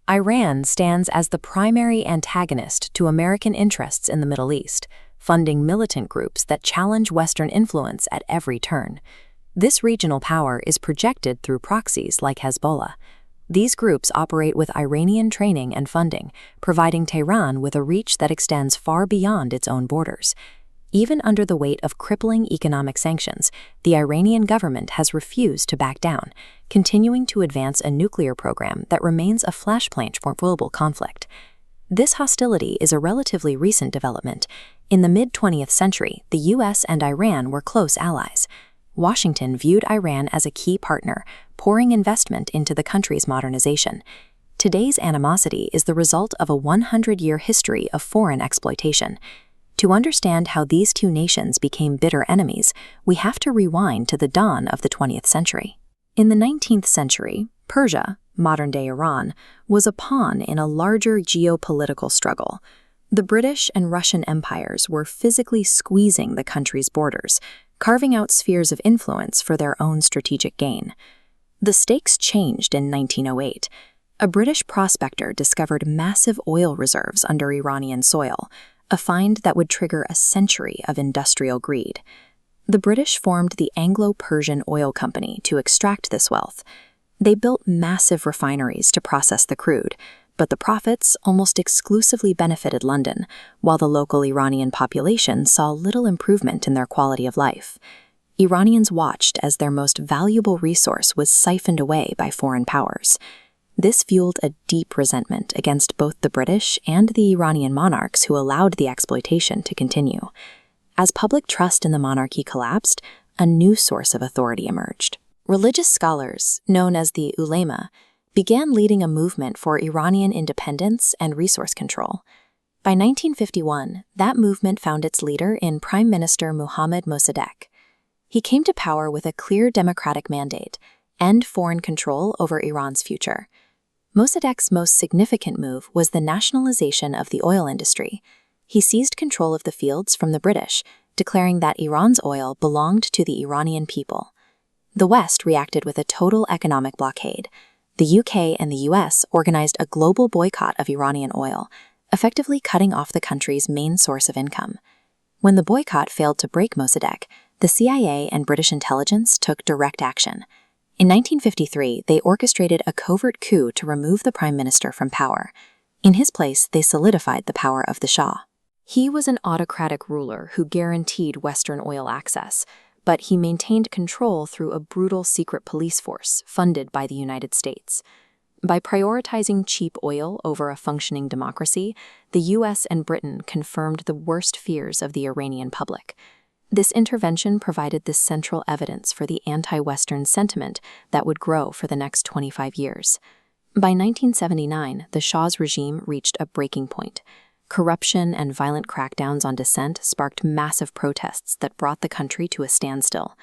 Iran stands as the primary antagonist to American interests in the Middle East, funding militant groups that challenge Western influence at every turn. This regional power is projected through proxies like Hezbollah. These groups operate with Iranian training and funding, providing Tehran with a reach that extends far beyond its own borders. Even under the weight of crippling economic sanctions, the Iranian government has refused to back down, continuing to advance a nuclear program that remains a flashpoint for global conflict. This hostility is a relatively recent development. In the mid-20th century, the U.S. and Iran were close allies. Washington viewed Iran as a key partner, pouring investment into the country's modernization. Today's animosity is the result of a 100-year history of foreign exploitation. To understand how these two nations became bitter enemies, we have to rewind to the dawn of the 20th century. In the 19th century, Persia, modern-day Iran, was a pawn in a larger geopolitical struggle. The British and Russian empires were physically squeezing the country's borders, carving out spheres of influence for their own strategic gain. The stakes changed in 1908. A British prospector discovered massive oil reserves under Iranian soil, a find that would trigger a century of industrial greed. The British formed the Anglo-Persian Oil Company to extract this wealth. They built massive refineries to process the crude, but the profits almost exclusively benefited London, while the local Iranian population saw little improvement in their quality of life. Iranians watched as their most valuable resource was siphoned away by foreign powers. This fueled a deep resentment against both the British and the Iranian monarchs who allowed the exploitation to continue. As public trust in the monarchy collapsed, a new source of authority emerged. Religious scholars, known as the ulema, began leading a movement for Iranian independence and resource control. By 1951, that movement found its leader in Prime Minister Mohammad Mossadegh. He came to power with a clear democratic mandate: end foreign control over Iran's future. Mossadegh's most significant move was the nationalization of the oil industry. He seized control of the fields from the British, declaring that Iran's oil belonged to the Iranian people. The West reacted with a total economic blockade. The UK and the US organized a global boycott of Iranian oil, effectively cutting off the country's main source of income. When the boycott failed to break Mossadegh, the CIA and British intelligence took direct action. In 1953, they orchestrated a covert coup to remove the prime minister from power. In his place, they solidified the power of the Shah. He was an autocratic ruler who guaranteed Western oil access, but he maintained control through a brutal secret police force funded by the United States. By prioritizing cheap oil over a functioning democracy, the US and Britain confirmed the worst fears of the Iranian public. This intervention provided the central evidence for the anti-Western sentiment that would grow for the next 25 years. By 1979, the Shah's regime reached a breaking point. Corruption and violent crackdowns on dissent sparked massive protests that brought the country to a standstill.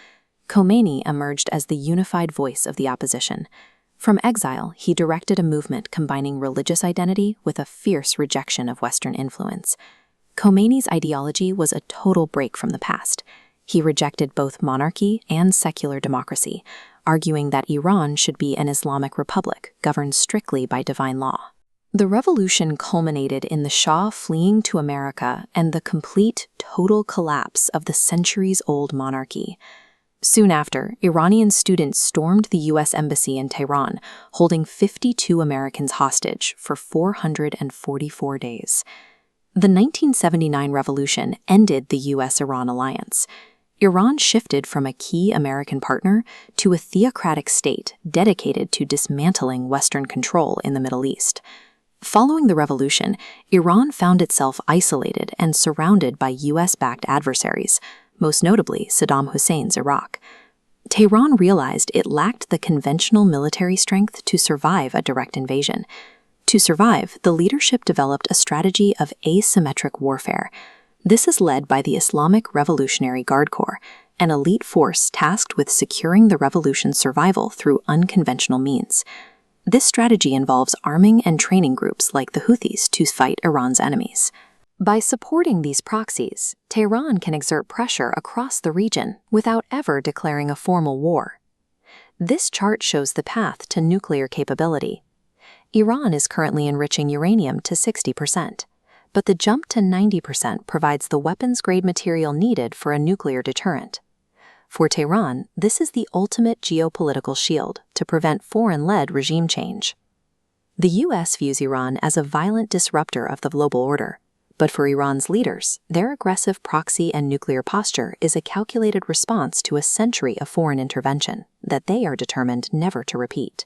Khomeini emerged as the unified voice of the opposition. From exile, he directed a movement combining religious identity with a fierce rejection of Western influence. Khomeini's ideology was a total break from the past. He rejected both monarchy and secular democracy, arguing that Iran should be an Islamic republic governed strictly by divine law. The revolution culminated in the Shah fleeing to America and the complete, total collapse of the centuries-old monarchy. Soon after, Iranian students stormed the U.S. Embassy in Tehran, holding 52 Americans hostage for 444 days. The 1979 revolution ended the U.S.-Iran alliance. Iran shifted from a key American partner to a theocratic state dedicated to dismantling Western control in the Middle East. Following the revolution, Iran found itself isolated and surrounded by U.S.-backed adversaries, most notably Saddam Hussein's Iraq. Tehran realized it lacked the conventional military strength to survive a direct invasion. To survive, the leadership developed a strategy of asymmetric warfare. This is led by the Islamic Revolutionary Guard Corps, an elite force tasked with securing the revolution's survival through unconventional means. This strategy involves arming and training groups like the Houthis to fight Iran's enemies. By supporting these proxies, Tehran can exert pressure across the region without ever declaring a formal war. This chart shows the path to nuclear capability. Iran is currently enriching uranium to 60%, but the jump to 90% provides the weapons-grade material needed for a nuclear deterrent. For Tehran, this is the ultimate geopolitical shield to prevent foreign-led regime change. The U.S. views Iran as a violent disruptor of the global order, but for Iran's leaders, their aggressive proxy and nuclear posture is a calculated response to a century of foreign intervention that they are determined never to repeat.